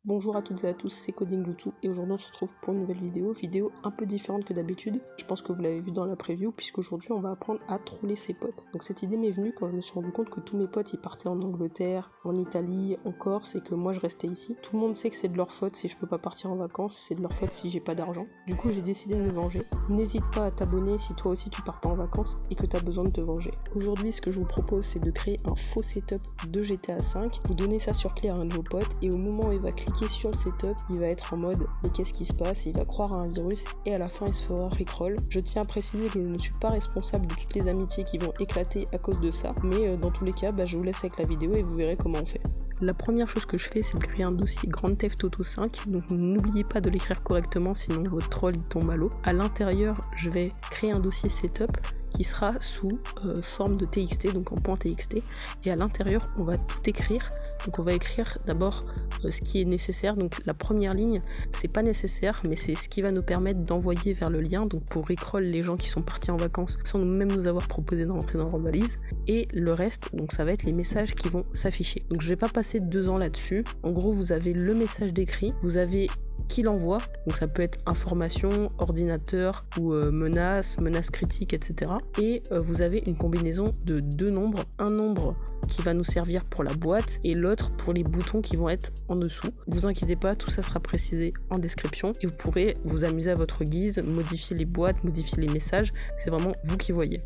Bonjour à toutes et à tous, c'est Coding Jutsu et aujourd'hui on se retrouve pour une nouvelle vidéo un peu différente que d'habitude. Je pense que vous l'avez vu dans la preview puisqu'aujourd'hui on va apprendre à troller ses potes. Donc cette idée m'est venue quand je me suis rendu compte que tous mes potes ils partaient en Angleterre, en Italie, en Corse et que moi je restais ici. Tout le monde sait que c'est de leur faute si je peux pas partir en vacances, c'est de leur faute si j'ai pas d'argent. Du coup j'ai décidé de me venger. N'hésite pas à t'abonner si toi aussi tu pars pas en vacances et que tu as besoin de te venger. Aujourd'hui ce que je vous propose c'est de créer un faux setup de GTA V. Vous donnez ça sur clé à un de vos potes et au moment où il va cliquer sur le setup, il va être en mode mais qu'est-ce qui se passe, il va croire à un virus et à la fin il se fera rickroll. Je tiens à préciser que je ne suis pas responsable de toutes les amitiés qui vont éclater à cause de ça, mais dans tous les cas je vous laisse avec la vidéo et vous verrez comment on fait. La première chose que je fais c'est de créer un dossier Grand Theft Auto 5, donc n'oubliez pas de l'écrire correctement sinon votre troll il tombe à l'eau. À l'intérieur je vais créer un dossier setup qui sera sous forme de TXT, donc en .txt, et à l'intérieur on va tout écrire. Donc on va écrire d'abord ce qui est nécessaire, donc la première ligne c'est pas nécessaire mais c'est ce qui va nous permettre d'envoyer vers le lien, donc pour rickroll les gens qui sont partis en vacances sans même nous avoir proposé d'entrer dans leur valise, et le reste donc ça va être les messages qui vont s'afficher. Donc je vais pas passer 2 ans là-dessus. En gros vous avez le message d'écrit, vous avez qui l'envoie, donc ça peut être information, ordinateur ou menace critique, etc. Et vous avez une combinaison de 2 nombres, un nombre qui va nous servir pour la boîte et l'autre pour les boutons qui vont être en dessous. Vous inquiétez pas, tout ça sera précisé en description et vous pourrez vous amuser à votre guise, modifier les boîtes, modifier les messages, c'est vraiment vous qui voyez.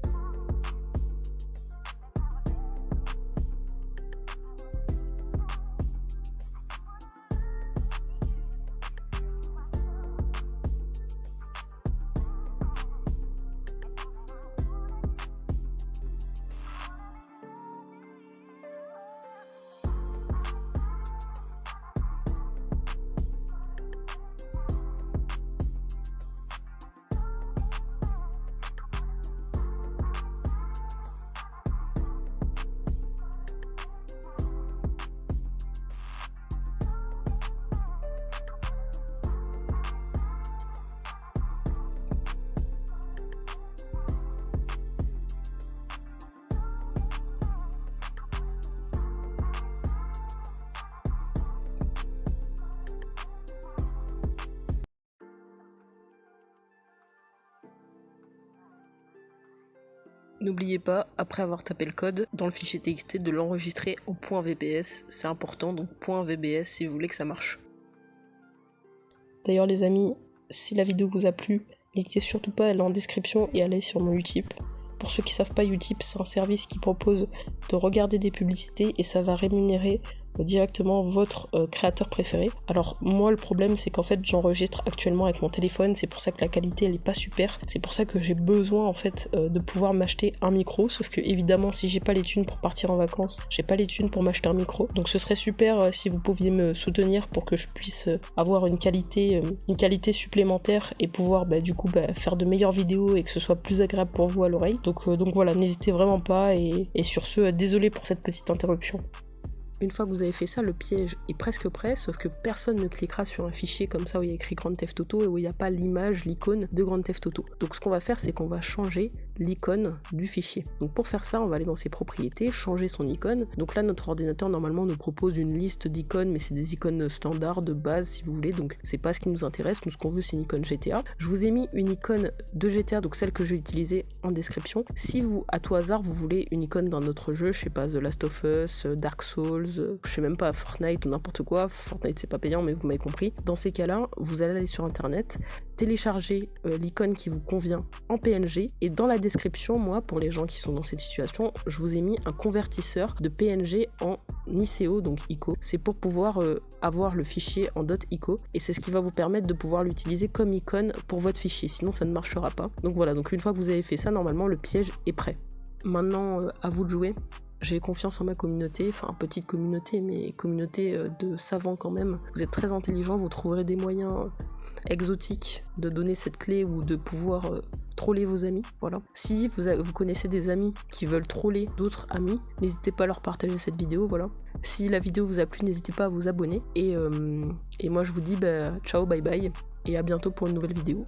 N'oubliez pas, après avoir tapé le code dans le fichier TXT, de l'enregistrer en .vbs, c'est important, donc .vbs si vous voulez que ça marche. D'ailleurs les amis, si la vidéo vous a plu, n'hésitez surtout pas à aller en description et à aller sur mon Utip. Pour ceux qui savent pas, Utip c'est un service qui propose de regarder des publicités et ça va rémunérer directement votre créateur préféré. Alors moi le problème c'est qu'en fait j'enregistre actuellement avec mon téléphone, c'est pour ça que la qualité elle est pas super, c'est pour ça que j'ai besoin en fait de pouvoir m'acheter un micro, sauf que évidemment si j'ai pas les thunes pour partir en vacances, j'ai pas les thunes pour m'acheter un micro, donc ce serait super si vous pouviez me soutenir pour que je puisse avoir une qualité supplémentaire et pouvoir faire de meilleures vidéos et que ce soit plus agréable pour vous à l'oreille. Donc voilà, n'hésitez vraiment pas et sur ce, désolé pour cette petite interruption. Une fois que vous avez fait ça, le piège est presque prêt, sauf que personne ne cliquera sur un fichier comme ça où il y a écrit Grand Theft Auto et où il n'y a pas l'image, l'icône de Grand Theft Auto. Donc ce qu'on va faire, c'est qu'on va changer l'icône du fichier. Donc pour faire ça, on va aller dans ses propriétés, changer son icône. Donc là, notre ordinateur normalement nous propose une liste d'icônes, mais c'est des icônes standards de base si vous voulez, donc c'est pas ce qui nous intéresse. Nous, ce qu'on veut, c'est une icône GTA. Je vous ai mis une icône de GTA, donc celle que je vais utiliser en description. Si vous, à tout hasard, vous voulez une icône d'un autre jeu, je sais pas, The Last of Us, Dark Souls, je sais même pas, Fortnite ou n'importe quoi, Fortnite c'est pas payant mais vous m'avez compris. Dans ces cas-là, vous allez aller sur internet, télécharger l'icône qui vous convient en PNG et dans la description, moi, pour les gens qui sont dans cette situation, je vous ai mis un convertisseur de PNG en ICO, donc ICO. C'est pour pouvoir avoir le fichier en .ico et c'est ce qui va vous permettre de pouvoir l'utiliser comme icône pour votre fichier, sinon ça ne marchera pas. Donc voilà, donc une fois que vous avez fait ça, normalement le piège est prêt. Maintenant, à vous de jouer. J'ai confiance en ma communauté, enfin petite communauté, mais communauté de savants quand même. Vous êtes très intelligents, vous trouverez des moyens exotiques de donner cette clé ou de pouvoir troller vos amis, voilà. Si vous connaissez des amis qui veulent troller d'autres amis, n'hésitez pas à leur partager cette vidéo, voilà. Si la vidéo vous a plu, n'hésitez pas à vous abonner. Et moi je vous dis ciao, bye bye, et à bientôt pour une nouvelle vidéo.